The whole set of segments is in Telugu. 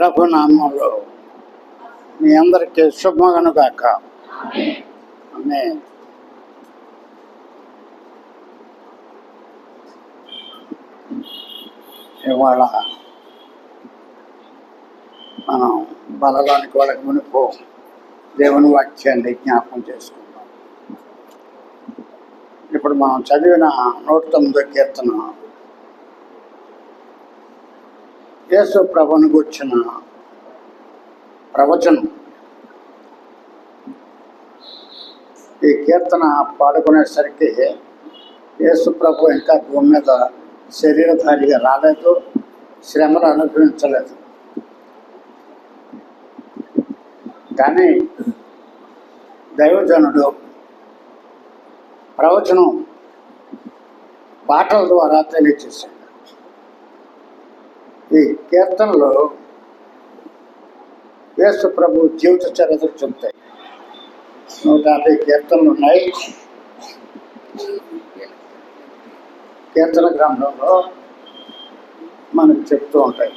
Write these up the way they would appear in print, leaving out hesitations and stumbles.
ప్రభు నామంలో మీ అందరికీ శుభమగను గాక. ఆమేన్. ఇవాళ మనం బలలోనికి వాళ్ళకి మునుపు దేవుని వాక్యాన్ని జ్ఞాపకం చేసుకుంటాం. ఇప్పుడు మనం చదివిన 109వ కీర్తన యేసు ప్రభుని గుర్చిన ప్రవచనం. ఈ కీర్తన పాడుకునేసరికి యేసు ప్రభు ఇంకా భూమి మీద శరీరధారిగా రాలేదు, శ్రమలు అనుభవించలేదు. కానీ దైవజనుడు ప్రవచనం పాటల ద్వారా తెలియచేశాడు. ఈ కీర్తనలో యేసు ప్రభు జీవిత చరిత్ర చెప్తాయి. 150 కీర్తనలు ఉన్నాయి. కీర్తన గ్రంథంలో మనకు చెప్తూ ఉంటాయి.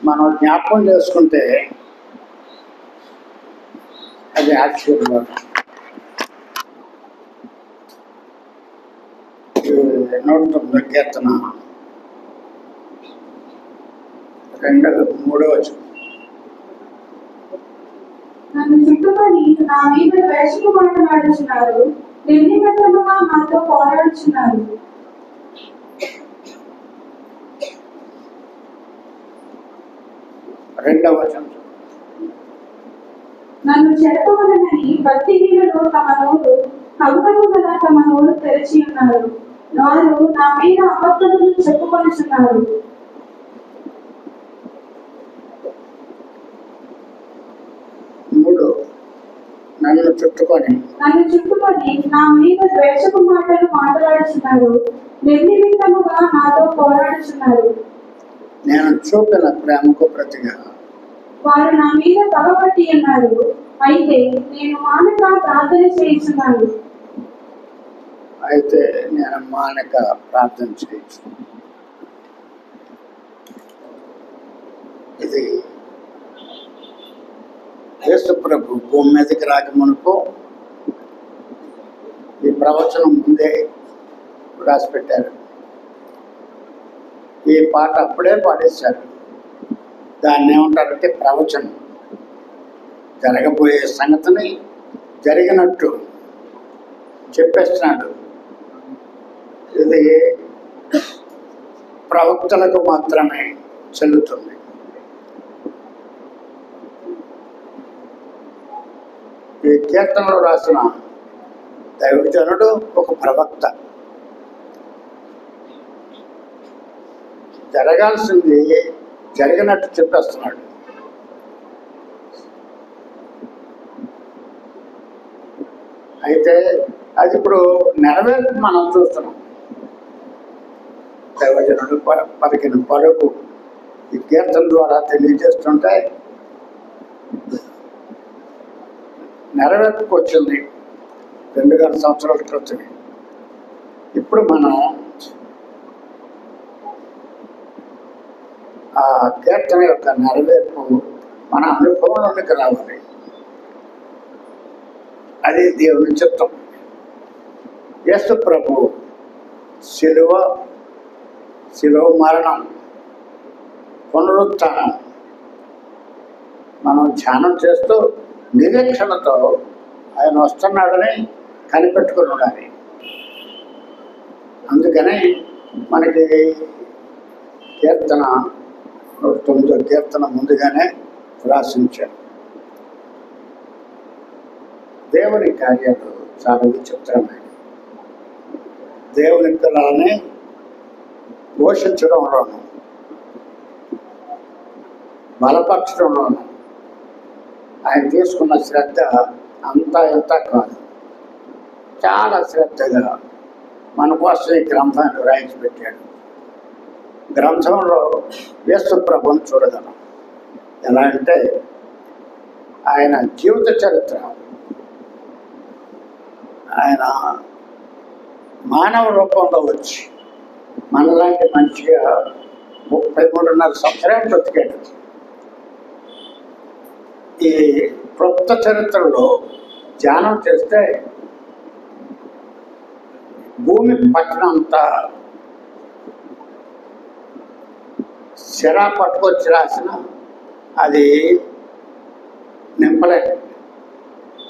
మనం జ్ఞాపకం చేసుకుంటే అది ఆశ్చర్యం. 109వ కీర్తన 2-3 వచనం. నన్ను చుట్టుకొని నా మీద వేషపు మాట్లాడుచున్నారు, నిర్నిమిత్తముగా నాతో పోరాడుచున్నారు. రెండవ వచనం. నన్ను చెరపవలనని భక్తిహీనులు తమ నోరు కవుకము గల తమ నోరు తెరిచి ఉన్నారు. వారు నా మీద అబద్ధములు చెప్పుకొనుచున్నారు. నన్ను చుట్టుకొని నా మీద ద్వేషపు మాటలు మాట్లాడుచున్నారు, నిర్నిమిత్తముగా నాతో పోరాడుచున్నారు. నేను చూపిన ప్రేమకు ప్రతిగా వారు నా మీద పగబట్టి ఉన్నారు. అయితే నేను మానక ప్రార్థన చేయించున్నాను. ఇది యేసు ప్రభు భూమి మీదకి రాకమునుపు ఈ ప్రవచనం ముందే రాసిపెట్టారు. ఈ పాట అప్పుడే పాడేశారు. దాన్ని ఏమంటారంటే ప్రవచనం. జరగబోయే సంగతిని జరిగినట్టు చెప్పేస్తున్నాడు. ఇది ప్రవక్తలకు మాత్రమే చెల్లుతుంది. ఈ కీర్తనలో రాసిన దైవజనుడు ఒక ప్రవక్త. జరగాల్సింది జరిగినట్టు చెప్పేస్తున్నాడు. అయితే అది ఇప్పుడు నెరవేర్పు మనం చూస్తున్నాం. దైవజనుడు పలికిన పలుకు ఈ కీర్తన ద్వారా తెలియజేస్తుంటే నెరవేర్పుకు వచ్చింది 2000 సంవత్సరాల క్రితం. ఇప్పుడు మనం ఆ కీర్తన యొక్క నెరవేర్పు మన అనుభవంలోనికి రావాలి. అది దేవుని చిత్తం. యేసు ప్రభు శిలువ మరణం, పునరుత్థానం మనం ధ్యానం చేస్తూ నిరీక్షణతో ఆయన వస్తున్నాడని కనిపెట్టుకుని ఉండాలి. అందుకని మనకి కీర్తన 109వ కీర్తన ముందుగానే రాసించారు. దేవుని కార్యాలు చాలా విచిత్రమైనవి. దేవుని పిల్లలని పోషించడంలోనూ బలపరచడంలోనూ ఆయన తీసుకున్న శ్రద్ధ అంతా ఇంత కాదు. చాలా శ్రద్ధగా మన కోసం ఈ గ్రంథాన్ని రాయించి పెట్టాడు. గ్రంథంలో యేసు ప్రభుని చూడగలం. ఎలా అంటే ఆయన జీవిత చరిత్ర, ఆయన మానవ రూపంలో వచ్చి మనలాంటి మంచిగా 33.5 సంవత్సరాలు బ్రతికాడు. ఈ క్రొత్త చరిత్రలో ధ్యానం చేస్తే భూమి పట్టినంత సిరా పట్టుకొచ్చి రాసిన అది నింపలే,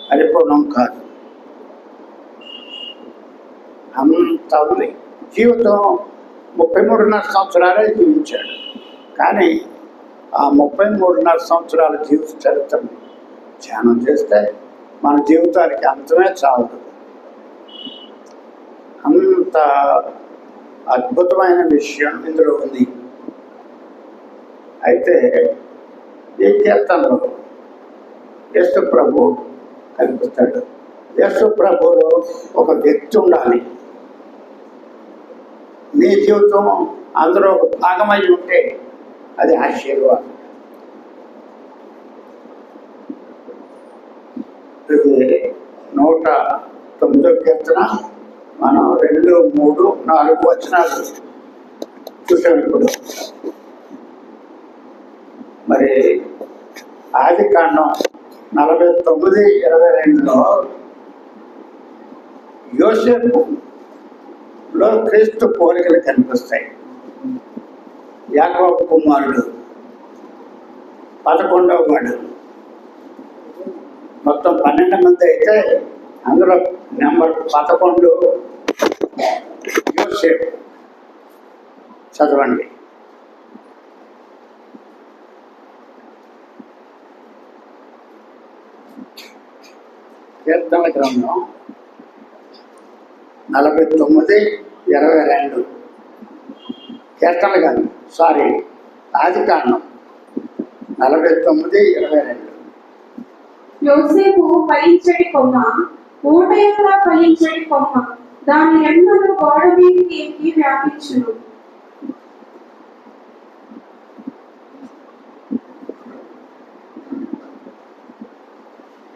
పరిపూర్ణం కాదు. అంత ఉంది. జీవితం 33.5 సంవత్సరాలే జీవించాడు. కానీ ఆ 33.5 సంవత్సరాల జీవిత చరిత్రను ధ్యానం చేస్తే మన జీవితానికి అంతమే చాలదు. అంత అద్భుతమైన విషయం ఇందులో ఉంది. అయితే ఈ కీర్తనలో యేసు ప్రభు కనిపిస్తాడు. యేసు ప్రభులో ఒక వ్యక్తి ఉండాలి. నీ జీవితం అందులో ఒక భాగమై ఉంటే అది ఆశీర్వాదం. ఇది 109వ కీర్తన. మనం 2, 3, 4 వచనాలు చూసాం. ఇప్పుడు మరి ఆదికాండం 49:22లో యోసేపులో క్రీస్తు పోలికలు కనిపిస్తాయి. యాకోబు కుమారుడు 11వ వాడు. మొత్తం 12 మంది అయితే అందులో నెంబర్ 11 యోసేపు. చదవండి. కీర్తన గ్రంథం 49:22. కీర్తన కాదు, సారీ, ఆదికాండం 49:22. యోసేపు ఫలించడి కొమ్మ, ఊటయంగా ఫలించడి కొమ్మ, దాని రెమ్మలు గోడ మీదకి ఎక్కి వ్యాపించును.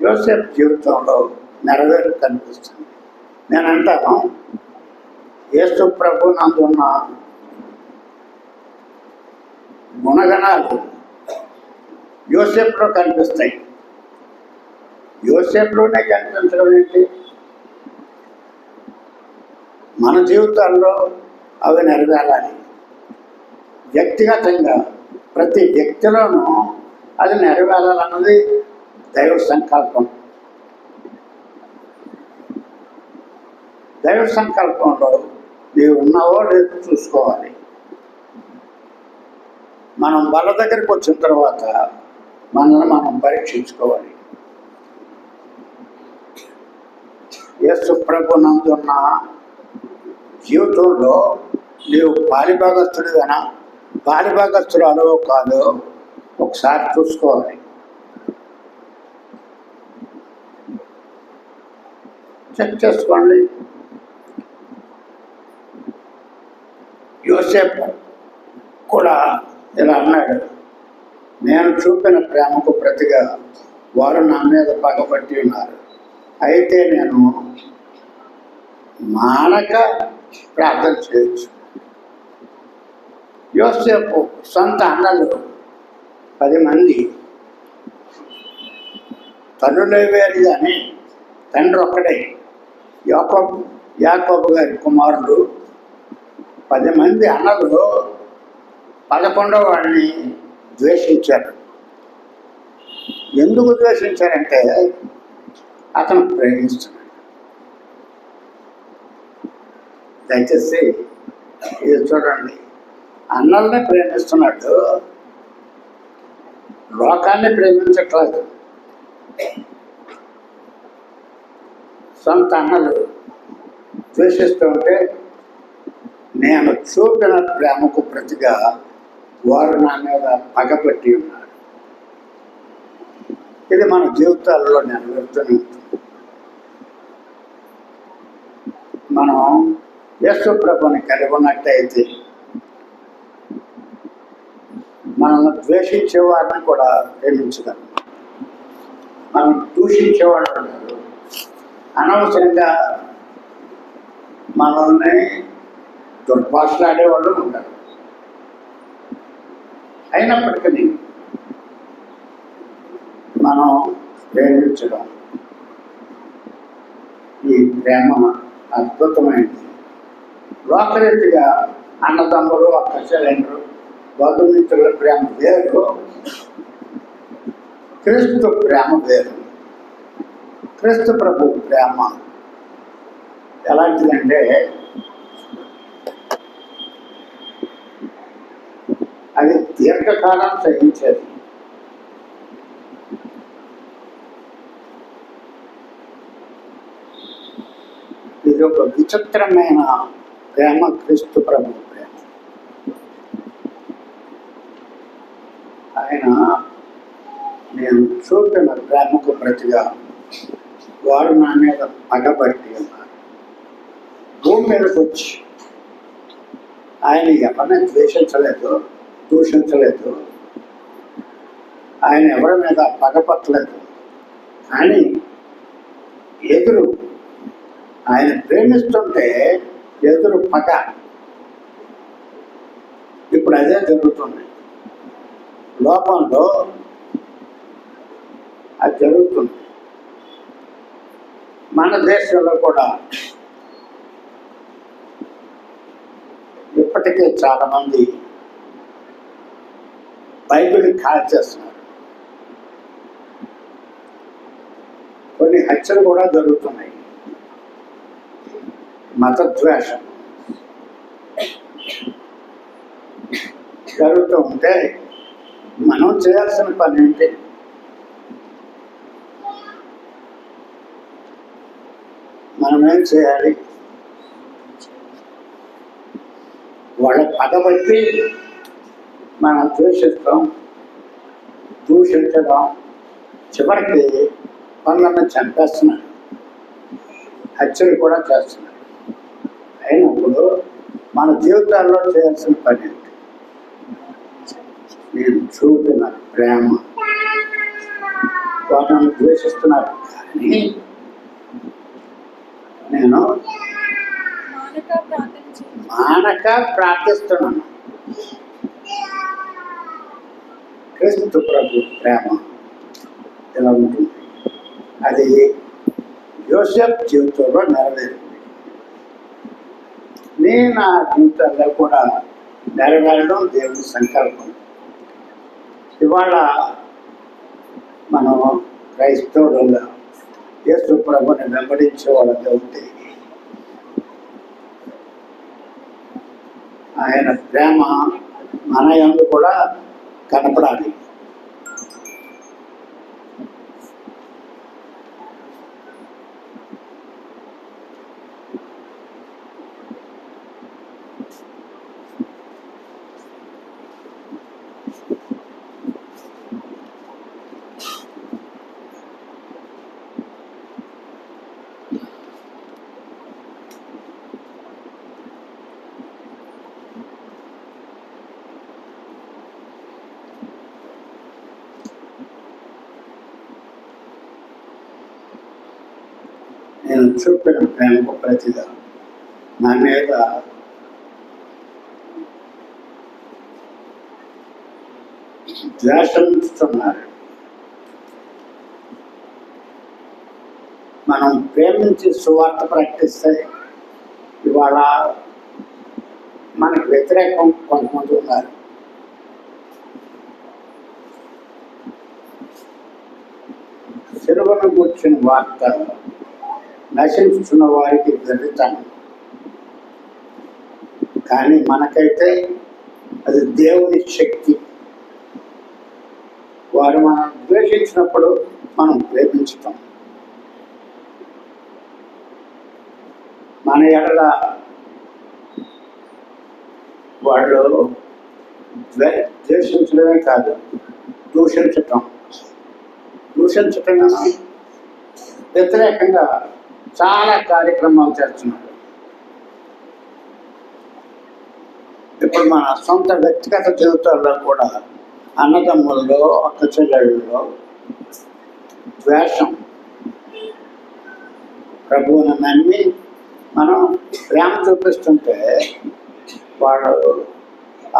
యోసేపు జీవితంలో నెరవేరు కనిపిస్తుంది. నేను అంటాను, యేసు ప్రభు నందున్న గుణగణాలు యోసేపులో కనిపిస్తాయి. యోసేపులోనే కనిపించడం ఏంటి? మన జీవితాల్లో అవి నెరవేరాలి. వ్యక్తిగతంగా ప్రతి వ్యక్తిలోనూ అది నెరవేరాలన్నది దైవ సంకల్పం. దైవ సంకల్పంలో నీవు ఉన్నావో లేదో చూసుకోవాలి. మనం వాళ్ళ దగ్గరికి వచ్చిన తర్వాత మనల్ని మనం పరీక్షించుకోవాలి. యేసు ప్రభు నందున్న జీవితంలో నీవు పాలిభాగస్తుడివేనా, పాలిభాగస్తురాలో కాదో ఒకసారి చూసుకోవాలి. చెక్ చేసుకోండి. యోసేపు కూడా ఇలా అన్నాడు, నేను చూపిన ప్రేమకు ప్రతిగా వారు నా మీద పగబట్టి ఉన్నారు. అయితే నేను మానక ప్రార్థన చేయొచ్చు. యోసేపు సొంత అన్నలు 10 మంది, తల్లులు వేరు కానీ తండ్రి ఒక్కడే. యాకోబు గారి కుమారుడు 10 మంది అన్నలు 11వ వాడిని ద్వేషించారు. ఎందుకు ద్వేషించారంటే అతను ప్రేమిస్తున్నాడు. దయచేసి ఇది చూడండి, అన్నల్ని ప్రేమిస్తున్నాడు, లోకాన్ని ప్రేమించట్లేదు. సొంత అన్నలు ద్వేషిస్తూ ఉంటే నేను చూపిన ప్రేమకు ప్రతిగా వారు నా మీద పగబట్టి ఉన్నారు. ఇది మన జీవితాల్లో నెరవేరుతూనే ఉంటుంది. మనం యేసు ప్రభుని కలిగి ఉన్నట్టయితే మనల్ని ద్వేషించే వారిని కూడా ప్రేమించగలం. మనం దూషించేవాడు ఉన్నారు, అనవసరంగా మనల్ని దుర్భాషలాడేవాళ్ళు ఉంటారు. అయినప్పటికీ మనం ప్రేమించడం, ఈ ప్రేమ అద్భుతమైనది. లోకరీతిగా అన్నదమ్ములు, అక్క చెల్లెండ్రు, బంధుమిత్రుల ప్రేమ వేరు, క్రీస్తు ప్రేమ వేరు. క్రీస్తు ప్రభు ప్రేమ ఎలాంటిదంటే అది దీర్ఘకాలం సహించేది. ఇది ఒక విచిత్రమైన ప్రేమ, క్రీస్తు ప్రభు ప్రేమ. ఆయన నేను చూపిన ప్రేమకు ప్రతిగా వారు నా మీద పగబట్టి ఉన్నారు. భూమి మీదకి వచ్చి ఆయన ఎవరిని ద్వేషించలేదు, దూషించలేదు, ఆయన ఎవరి మీద పగపట్టలేదు. కానీ ఎదురు ఆయన ప్రేమిస్తుంటే ఎదురు పగ. ఇప్పుడు అదే జరుగుతుంది లోకంలో, అది జరుగుతుంది. మన దేశంలో కూడా ఇప్పటికే చాలామంది బైబిల్ కాల్ చేస్తున్నారు. కొన్ని హత్యలు కూడా జరుగుతున్నాయి. మతద్వేషం జరుగుతూ ఉంటే మనం చేయాల్సిన పని ఏంటి? మనం ఏం చేయాలి? వాళ్ళ పగబట్టి మనం ద్వేషిస్తాం, దూషించడం, చివరికి కొందరిని చంపేస్తున్నారు, హత్యలు కూడా చేస్తున్నారు. అయినప్పుడు మన జీవితాల్లో చేయాల్సిన పని ఏంటి? నేను చూపిన ప్రేమ. వాళ్ళని ద్వేషిస్తున్నారు కానీ నేను మానక ప్రార్థిస్తున్నాను. క్రీస్తు ప్రభు ప్రేమ ఎలా ఉంటుంది? అది యోసేపు జీవితంలో నెరవేరింది. నా జీవితంలో కూడా నెరవేరడం దేవుని సంకల్పం. ఇవాళ మనం క్రైస్తవులుగా యేసు ప్రభుని వెంబడించే వాళ్ళతో ఉంటే ఆయన ప్రేమ మన యందు కూడా కనపడాలి. నేను చూపిన ప్రేమకు ప్రతిగా నా మీద ద్వేషిస్తున్నారు. మనం ప్రేమించి సువార్త ప్రకటిస్తే ఇవాళ మనకు వ్యతిరేకం కొంతమంది ఉన్నారు. సిలువను కూర్చున్న వార్త నశించుతున్న వారికి వెళ్తాను, కానీ మనకైతే అది దేవుని శక్తి. వారు మనం ద్వేషించినప్పుడు మనం ప్రేమించుతాం. మన ఎడల వాళ్ళు ద్వేషించడమే కాదు, దూషించటం వ్యతిరేకంగా చాలా కార్యక్రమాలు చేస్తున్నారు. ఇప్పుడు మన సొంత వ్యక్తిగత జీవితాల్లో కూడా అన్నదమ్ముల్లో, అక్క చెల్లెళ్ళలో ద్వేషం. ప్రభువుని నమ్మి మనం ప్రేమ చూపిస్తుంటే వాడు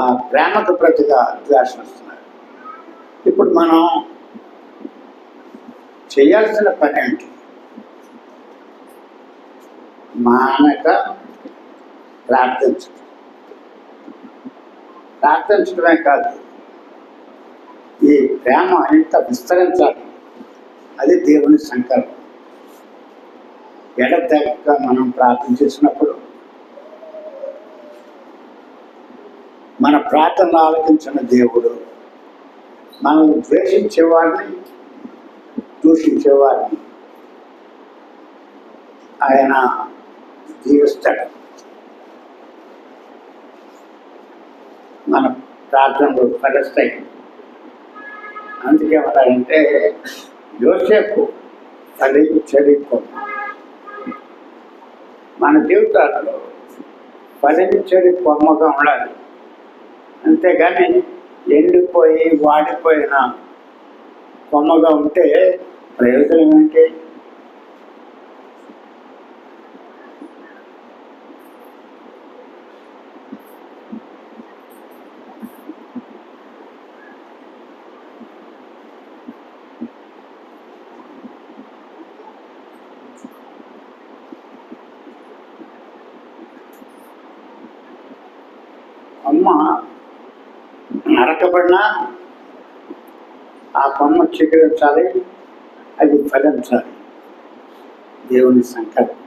ఆ ప్రేమకు ప్రతిగా ద్వేషం ఇస్తున్నారు. ఇప్పుడు మనం చేయాల్సిన పని ఏంటి? మానక ప్రార్థించడం. ప్రార్థించడమే కాదు, ఈ ప్రేమ ఎంత విస్తరించాలి, అది దేవుని సంకల్పం. ఎడతెగక మనం ప్రార్థన చేసినప్పుడు మన ప్రార్థనలు ఆలకించిన దేవుడు మనం ద్వేషించేవాడిని, దూషించేవాడిని ఆయన జీవిస్తాడు. మన ప్రార్థనలు ఫలిస్తాయి. అందుకే ఏమంటారంటే యోసేపు ఫలించడి కొమ్మ. మన జీవితాల్లో ఫలించడి కొమ్మగా ఉండాలి. అంతేగాని ఎండిపోయి వాడిపోయిన కొమ్మగా ఉంటే ప్రయోజనం ఏంటి? కొమ్మ నరకబడినా ఆ కొమ్మ చిగురించాలి, అది ఫలించాలి. దేవుని సంకల్పం.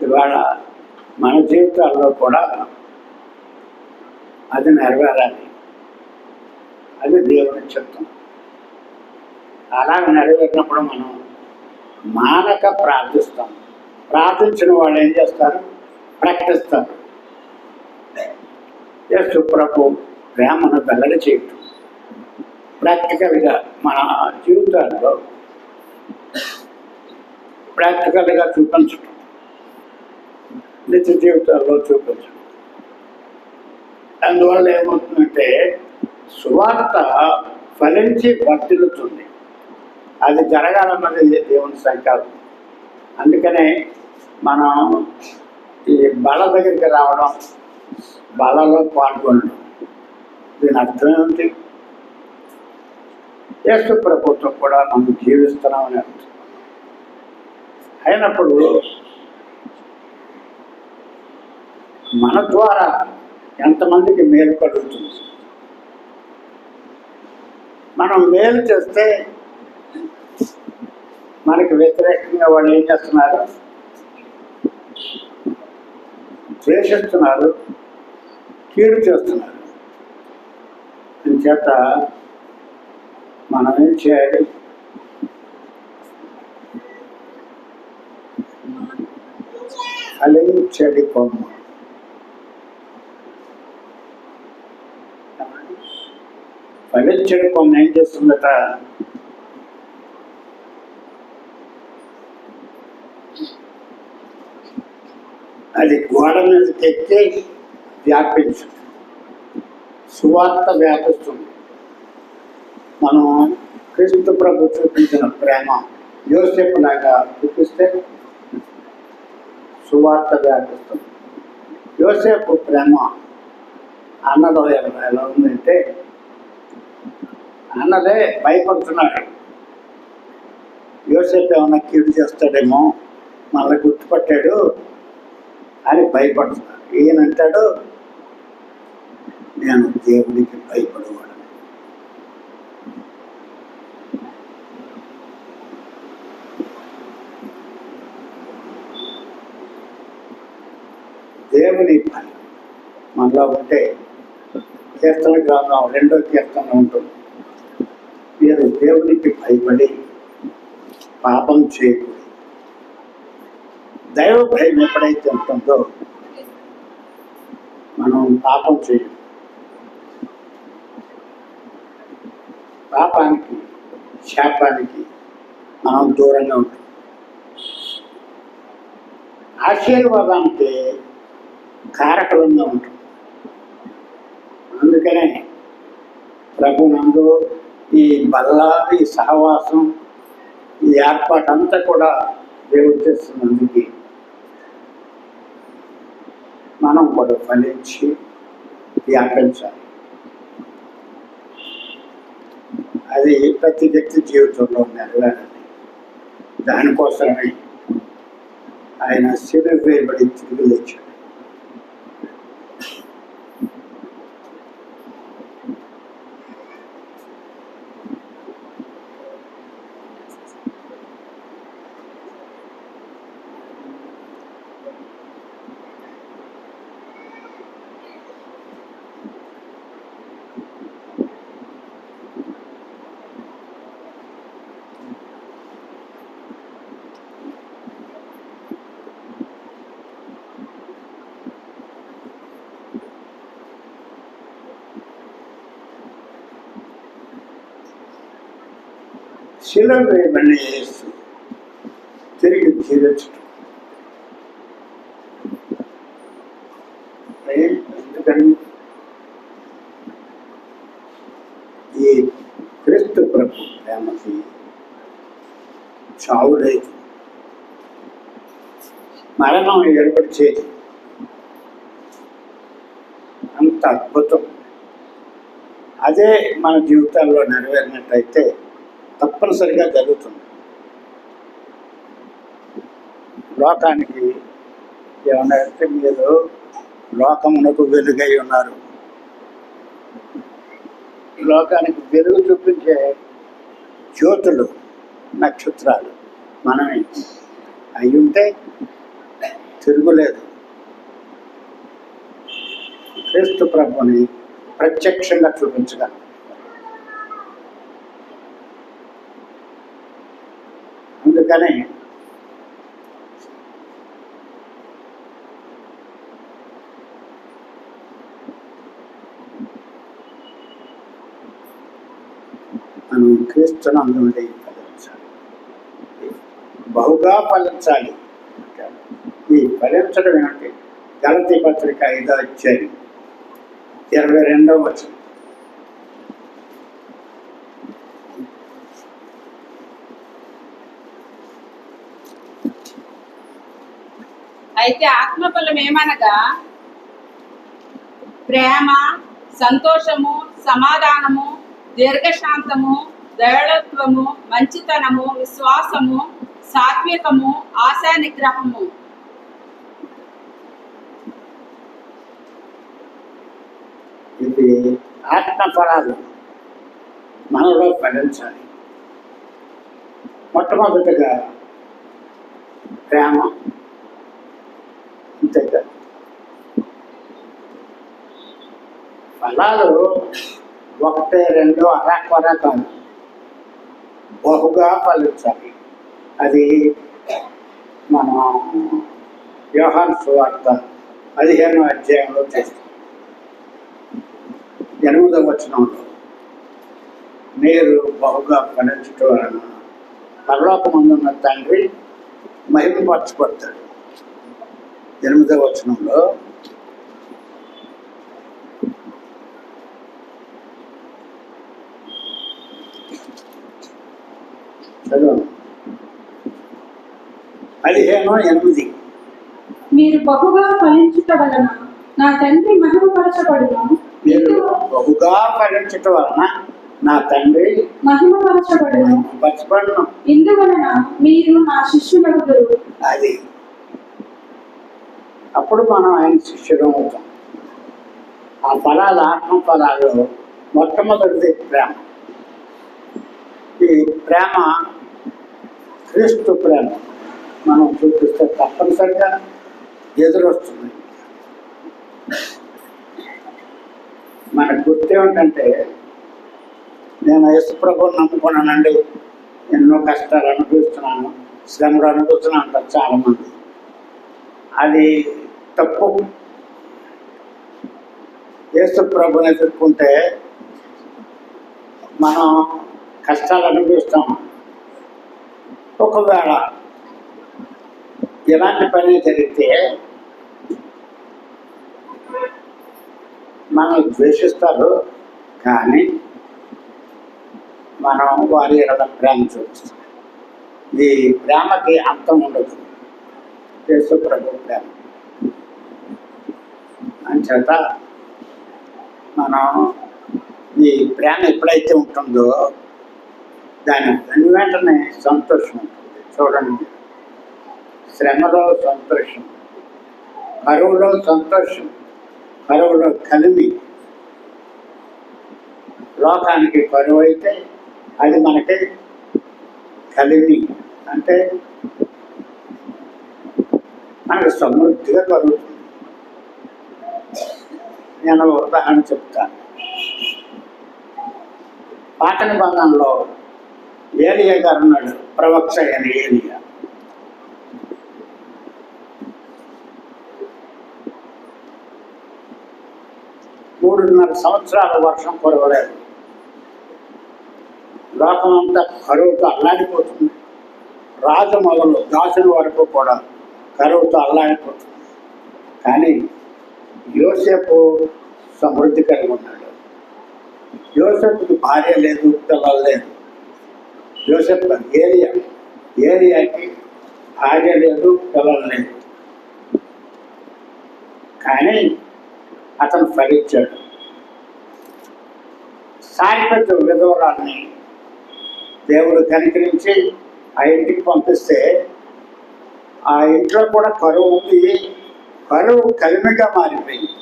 ఇవాళ మన జీవితాల్లో కూడా అది నెరవేరాలి. అది దేవుని చిత్తం. అలా నెరవేరినప్పుడు మనం మానక ప్రార్థిస్తాం. ప్రార్థించిన వాళ్ళు ఏం చేస్తారు? ప్రకటిస్తారు. యేసు ప్రభు ప్రేమను వెల్లడి చేయటం, ప్రాక్టికల్గా మన జీవితాల్లో ప్రాక్టికల్గా చూపించటం, నిత్య జీవితాల్లో చూపించడం. అందువల్ల ఏమవుతుందంటే సువార్త ఫలించి వర్తిల్లుతుంది. అది జరగాలన్నది దేవుని సంకల్పం. అందుకనే మనం ఈ బల దగ్గరికి రావడం, బలలో పాల్గొనడం, దీని అర్థం ఏమిటి? యేసు ప్రభుత్వం కూడా మనం జీవిస్తున్నామని అర్థం. అయినప్పుడు మన ద్వారా ఎంతమందికి మేలు కలుగుతుంది? మనం మేలు చేస్తే మనకి వ్యతిరేకంగా వాళ్ళు ఏం చేస్తున్నారు? ద్వేషిస్తున్నారు, కీడు చేస్తున్నారు. చేత మనం ఏం చేయాలి? ఫలించడి కొమ్మ. ఫలించడి కొమ్మ ఏం చేస్తుందట? అది గోడ మీదకి ఎక్కి వ్యాపించు, సువార్త వ్యాపిస్తుంది. మనం క్రీస్తు ప్రభు చూపించిన ప్రేమ యోసేపు లాగా చూపిస్తే సువార్త వ్యాపిస్తుంది. యోసేపు ప్రేమ అన్నలో ఎలా ఉందంటే, అన్నదే భయపడుతున్నాడు. యోసేపు ఏమన్నా కీడు చేస్తాడేమో, మళ్ళీ గుర్తుపట్టాడు అని భయపడుతున్నాడు. ఈయనంటాడు, నేను దేవుడికి భయపడేవాడు. దేవుని భయం మనలో ఉంటే, కీర్తన గ్రంథం 2వ కీర్తన ఉంటుంది, మీరు దేవునికి భయపడి పాపం చేయకూడదు. దైవ భయం ఎప్పుడైతే ఉంటుందో మనం పాపం చేయం. పాపానికి, శాపానికి మనం దూరంగా ఉంటాం. ఆశీర్వాదానికి కారకులంగా ఉంటాం. అందుకనే ప్రభునందు ఈ బల్ల, ఈ సహవాసం, ఈ ఏర్పాటు అంతా కూడా దేవుడు చేస్తున్నందుకు మనం కూడా ఫలించి వ్యాపించాలి. అది ప్రతి వ్యక్తి జీవితంలో నెరవేరాలి. దానికోసమే ఆయన శిలువ వేయబడి తిరిగి లేచాడు. శిలువ వేయబడిన యేసు తిరిగి జీవించడం. ఎందుకని ఈ క్రీస్తు ప్రభు ప్రేమకి చావు లేదు, మరణం ఏర్పడి చేయదు. అంత అద్భుతం. అదే మన జీవితాల్లో నెరవేరినట్టయితే తప్పనిసరిగా జరుగుతుంది. లోకానికి ఏమన్నా అంటే మీరు లోకమునకు వెలుగై ఉన్నారు. లోకానికి వెలుగు చూపించే జ్యోతులు, నక్షత్రాలు మనమే అయి ఉంటే తిరుగులేదు. క్రీస్తు ప్రభుని ప్రత్యక్షంగా చూపించగలం. అందుకని మనం క్రీస్తునందుండి ఫలించాలి, బహుగా ఫలించాలి. ఈ ఫలించడం ఏమిటి? గలతీ పత్రిక 5వ అధ్యాయం 22వ వచనం. అయితే ఆత్మఫలం ఏమనగా ప్రేమ, సంతోషము, సమాధానము, దీర్ఘశాంతము, దయాళుత్వము, మంచితనము, విశ్వాసము, సాత్వికము, ఆశా నిగ్రహము. ఇది ఆత్మఫలాలు మనలో ఫలించాలి. మొట్టమొదటిగా ప్రేమ. అంతేగా ఫలాలు 1, 2 అరాకొర కాదు, బహుగా ఫలించాలి. అది మనం యోహాను సువార్త 15వ అధ్యాయంలో చేస్తాం. 8వ వచనంలో మీరు బహుగా ఫలించటం వలన పరలోకమందున్న తండ్రి మహిమపరచబడతాడు. 8వ వచనంలో చదువు 15:8. మీరు బహుగా ఫలించుట వలన నా తండ్రి మహిమపరచబడును. మీరు బహుగా ఫలించటం వలన నా తండ్రి మహిమపరచబడును. మహిమపరచబడును. ఇందువలన మీరు నా శిష్యులగుదురు. అది అప్పుడు మనం ఆయన శిష్యులం అవుతాం. ఆ ఫలాలు, ఆత్మ ఫలాలు మొట్టమొదటిది ప్రేమ. ఈ ప్రేమ క్రీస్తు ప్రేమ మనం చూపిస్తే తప్పనిసరిగా ఎదురొస్తుంది. మనకు గుర్తు ఏమిటంటే, నేను యేసు ప్రభువుని నమ్ముకున్నానండి, ఎన్నో కష్టాలు అనుభవిస్తున్నాను, శ్రమలు అనుభవిస్తున్నాను అంటారు చాలామంది. అది తప్పు. యేసు ప్రభుని ఎదుర్కొంటే మనం కష్టాలు అనుభవిస్తాం. ఒకవేళ ఎలాంటి పని జరిగితే మనం ద్వేషిస్తారు, కానీ మనం వారి ఎడల ప్రేమ చూపిస్తాం. ఈ ప్రేమకి అంతం ఉండదు. యేసు ప్రభు ప్రేమ అంచేత మనం ఈ ప్రేమ ఎప్పుడైతే ఉంటుందో దాని వెంటనే సంతోషం ఉంటుంది. చూడండి, శ్రమలో సంతోషం, కరువులో సంతోషం, కరువులో కలిమి. లోకానికి కరువు అయితే అది మనకి కలిమి, అంటే మనకు సమృద్ధిగా కలుగుతుంది. నేను ఉదాహరణ చెప్తాను. పాత నిబంధనలో ఏలియా గారు ఉన్నాడు, ప్రవక్త అయిన ఏలియా. మూడున్నర సంవత్సరాల వర్షం కురవలేదు. లోకం అంతా కరువుతో అల్లాడిపోతుంది. రాజు మొదలు దాసుల వరకు కూడా కరువుతో అల్లాడిపోతుంది. కానీ యోసేపు సమృద్ధి కలిగి ఉన్నాడు. యోసేపుకి భార్య లేదు, పిల్లలు లేదు. యోసేపు ఏలియాకి భార్య లేదు, పిల్లలు లేదు. కానీ అతను ఫలించాడు. సారిపెట్టు విధవరాన్ని దేవుడు కనికరించి ఆ ఇంటికి పంపిస్తే ఆ ఇంట్లో కూడా కరువు ఉంది. కరువు కలిమిగా మారిపోయింది.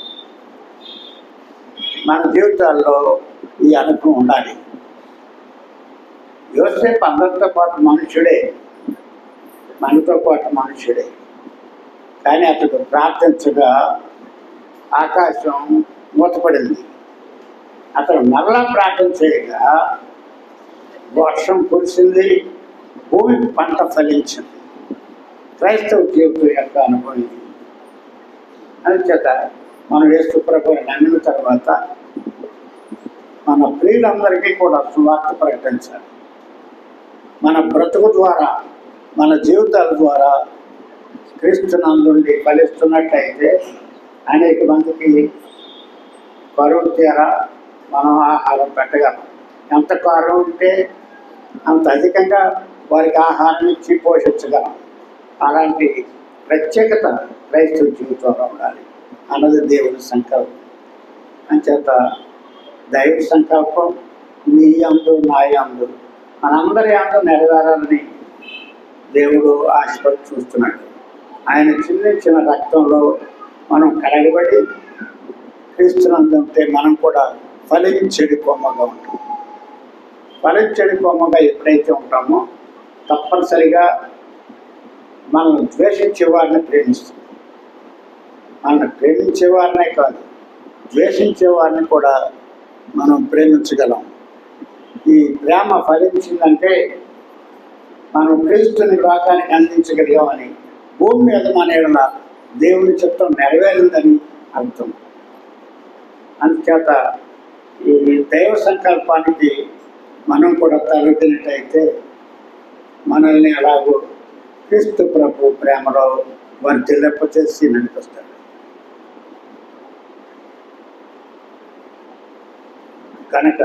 మన జీవితాల్లో ఈ అనుభవం ఉండాలి. యోసేపు అందరితో పాటు మనుషుడే, మనతో పాటు మనుషుడే. కానీ అతడు ప్రార్థించగా ఆకాశం మూతపడింది. అతను మరలా ప్రార్థన చేయగా వర్షం కురిసింది, భూమి పంట ఫలించింది. క్రైస్తవ జీవితం యొక్క అనుభవం ఇది. అందుచేత మనం యేసు ప్రభువుని నమ్మిన తర్వాత మన ప్రియులందరికీ కూడా సువార్త ప్రకటించాలి. మన బ్రతుకు ద్వారా, మన జీవితాల ద్వారా క్రీస్తునందుండి ఫలిస్తున్నట్లయితే అనేక మందికి కరువు తీర మనం ఆహారం పెట్టగలం. ఎంత కరువు ఉంటే అంత అధికంగా వారికి ఆహారం ఇచ్చి పోషించగలం. అలాంటి ప్రత్యేకత క్రైస్తవ జీవితంలో ఉండాలి అన్నది దేవుని సంకల్పం. అంచేత దైవ సంకల్పం నీ యందు నా యందు మనందరి యందు నెరవేరాలని దేవుడు ఆశపడి చూస్తున్నాడు. ఆయన చిందించిన రక్తంలో మనం కడగబడి క్రీస్తునందుంటే మనం కూడా ఫలించెడి కొమ్మగా ఉంటాం. ఫలించెడి కొమ్మగా ఎప్పుడైతే ఉంటామో తప్పనిసరిగా మనం ద్వేషించే వారిని ప్రేమిస్తాం. మనం ప్రేమించే వారినే కాదు, ద్వేషించే వారిని కూడా మనం ప్రేమించగలం. ఈ ప్రేమ ఫలించిందంటే మనం క్రీస్తుని లోకానికి అందించగలిగామని, భూమి మీద మన ఎడల దేవుని చిత్తం నెరవేరిందని అర్థం. అందుచేత ఈ దైవ సంకల్పానికి మనం కూడా తలెత్తినట్టయితే మనల్ని అలాగూ క్రీస్తు ప్రభు ప్రేమలో వర్ధిల్లపచేసి నడిపిస్తాడు. కనుక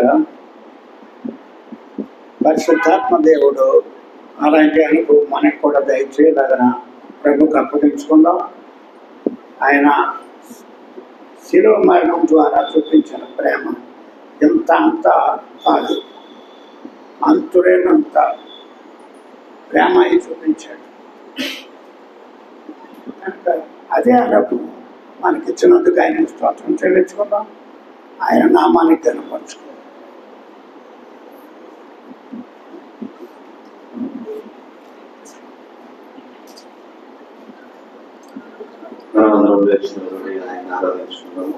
పరిశుద్ధాత్మ దేవుడు అలాంటి అనుభవం మనకు కూడా దయచేయలాగన ప్రభుకు అప్పగించుకుందాం. ఆయన శిలువ మరణం ద్వారా చూపించిన ప్రేమ ఎంత అంతా కాదు, అంతులేనంత ప్రేమ చూపించాడు. కనుక అదే అనుభవం మనకిచ్చినందుకు ఆయన స్తోత్రం చెల్లించుకుందాం. ఆయన నామాన్ని కనపరుచుకుందాం. ఆయన ఆరాధించుకున్నాము.